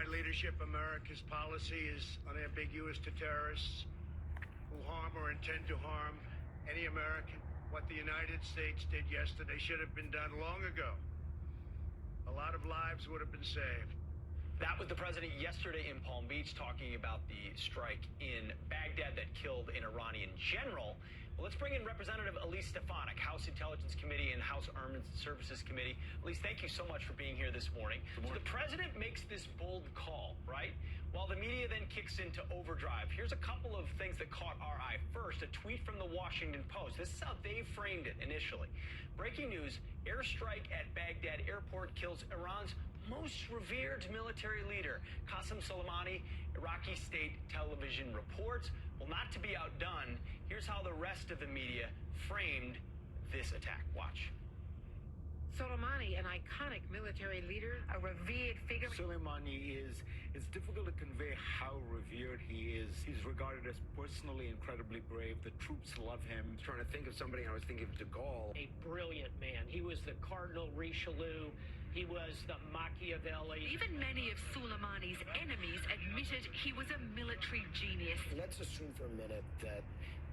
leadership, America's policy is unambiguous to terrorists who harm or intend to harm any American. What the United States did yesterday should have been done long ago. A lot of lives would have been saved. That was the president yesterday in Palm Beach talking about the strike in Baghdad that killed an Iranian general. Well, let's bring in Representative Elise Stefanik, House Intelligence Committee and House Armed Services Committee. Elise, thank you so much for being here this morning. So the president makes this bold call, right? While the media then kicks into overdrive. Here's a couple of things that caught our eye. First, a tweet from the Washington Post. This is how they framed it initially. Breaking news, airstrike at Baghdad airport kills Iran's most revered military leader. Qasem Soleimani, Iraqi state television reports. Well, not to be outdone, here's how the rest of the media framed this attack. Watch. Soleimani, an iconic military leader, a revered figure. Soleimani it's difficult to convey how revered he is. He's regarded as personally incredibly brave. The troops love him. I was trying to think of somebody, I was thinking of de Gaulle. A brilliant man. He was the Cardinal Richelieu. He was the Machiavelli. Even many of Soleimani's enemies admitted he was a military genius. Let's assume for a minute that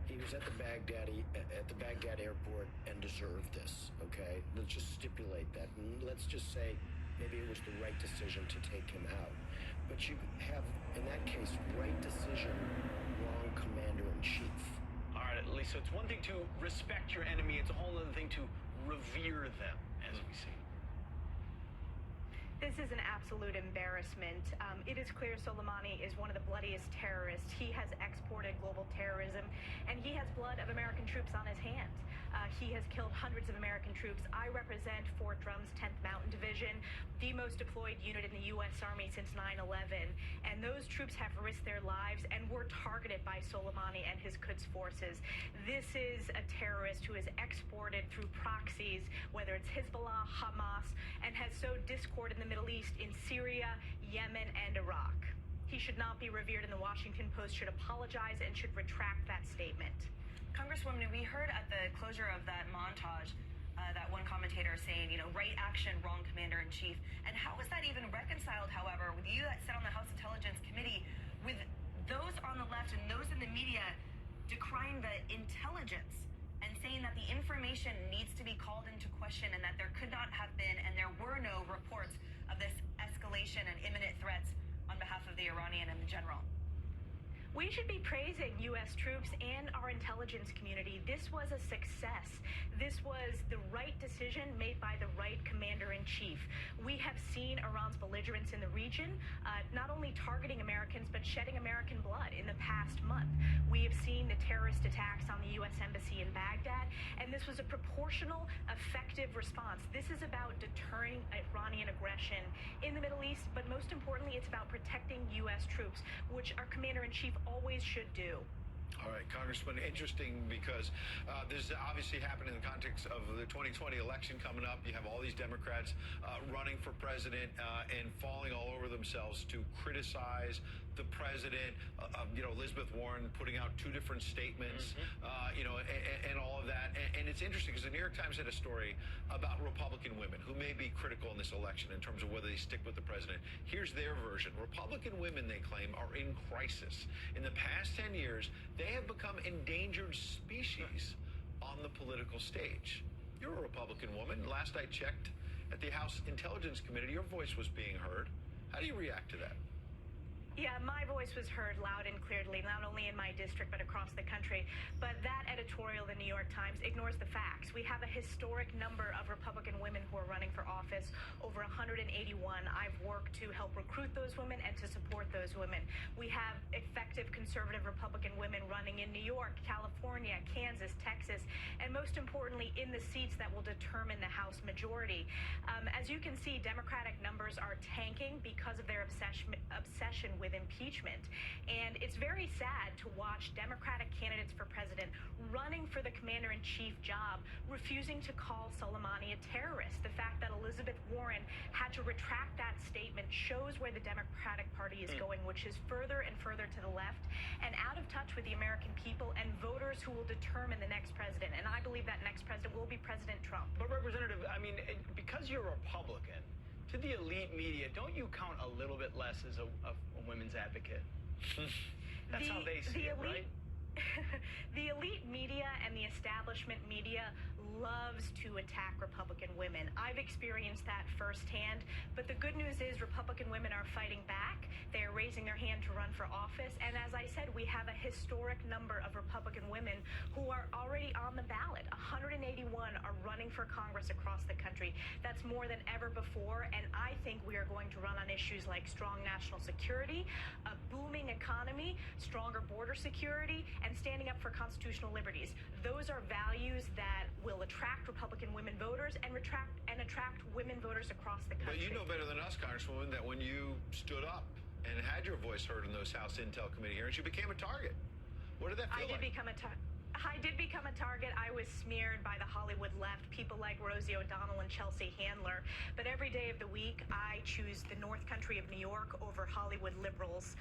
he was at the Baghdad airport and deserved this, okay? Let's just stipulate that. And let's just say maybe it was the right decision to take him out. But you have, in that case, right decision, wrong commander-in-chief. All right, Lisa, it's one thing to respect your enemy. It's a whole other thing to revere them, as we see. This is an absolute embarrassment. It is clear Soleimani is one of the bloodiest terrorists. He has exported global terrorism, and he has blood of American troops on his hands. He has killed hundreds of American troops. I represent Fort Drum's 10th Mountain Division, the most deployed unit in the U.S. Army since 9/11. And those troops have risked their lives and were targeted by Soleimani and his Quds forces. This is a terrorist who is exported through proxies, whether it's Hezbollah, Hamas, and has sowed discord in the Middle East, in Syria, Yemen, and Iraq. He should not be revered, and the Washington Post should apologize and should retract that statement. Congresswoman, we heard at the closure of that montage that one commentator saying, right action, wrong commander-in-chief. And how is that even reconciled, however, with you that sit on the House Intelligence Committee, with those on the left and those in the media decrying the intelligence and saying that the information needs to be called into question and that there could not have been and there were no reports of this escalation and imminent threats on behalf of the Iranian and the general? We should be praising U.S. troops and our intelligence community. This was a success. This was the right decision made by the right commander-in-chief. We have seen Iran's belligerence in the region, not only targeting Americans, but shedding American blood in the past month. We have seen the terrorist attacks on the U.S. Embassy in Baghdad, and this was a proportional, effective response. This is about deterring Iranian aggression in the Middle East, but most importantly, it's about protecting U.S. troops, which our commander-in-chief always should do. All right, Congressman, interesting because this obviously happened in the context of the 2020 election coming up. You have all these Democrats running for president and falling all over themselves to criticize the president. Elizabeth Warren putting out two different statements, and all of that. And it's interesting because the New York Times had a story about Republican women who may be critical in this election in terms of whether they stick with the president. Here's their version. Republican women, they claim, are in crisis. In the past 10 years, they have become endangered species on the political stage. You're a Republican woman. Last I checked at the House Intelligence Committee, your voice was being heard. How do you react to that? Yeah, my voice was heard loud and clearly, not only in my district, but across the country. But that editorial, the New York Times, ignores the facts. We have a historic number of Republican women who are running for office, over 181. I've worked to help recruit those women and to support those women. We have effective conservative Republican women running in New York, California, Kansas, Texas, and most importantly, in the seats that will determine the House majority. As you can see, Democratic numbers are tanking because of their obsession with impeachment. And it's very sad to watch Democratic candidates for president running for the commander-in-chief job, refusing to call Soleimani a terrorist. The fact that Elizabeth Warren had to retract that statement shows where the Democratic Party is going, which is further and further to the left and out of touch with the American people and voters who will determine the next president. And I believe that next president will be President Trump. But Representative, because you're a Republican, to to the elite media, don't you count a little bit less as a women's advocate? That's how they see it, right? The elite media and the establishment media loves to attack Republican women. I've experienced that firsthand, but the good news is Republican women are fighting back. They are raising their hand to run for office, and as I said, we have a historic number of Republican women who are already on the ballot. 181 are running for Congress across the country. That's more than ever before, and I think we are going to run on issues like strong national security, a booming economy, stronger border security, and standing up for constitutional liberties. Those are values that will attract Republican women voters and attract women voters across the country. But you know better than us, Congresswoman, that when you stood up and had your voice heard in those House Intel Committee hearings, you became a target. What did that feel like? I did become a target. I was smeared by the Hollywood left, people like Rosie O'Donnell and Chelsea Handler. But every day of the week, I choose the North Country of New York over Hollywood liberals.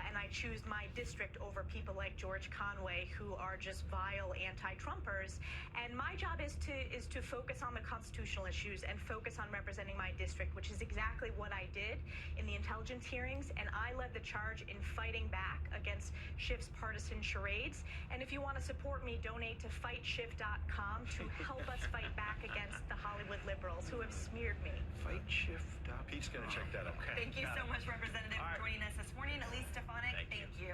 And I choose my district over people like George Conway, who are just vile anti-Trumpers. And my job is to focus on the constitutional issues and focus on representing my district, which is exactly what I did in the intelligence hearings. And I led the charge in fighting back against Schiff's partisan charades. And if you want to support me, donate to fightschiff.com to help us fight back against the Hollywood liberals who have smeared me. Fightschiff.com. Pete's going to check that out. Thank you so much, Representative, for joining us this morning. Elise Stefanik, thank you.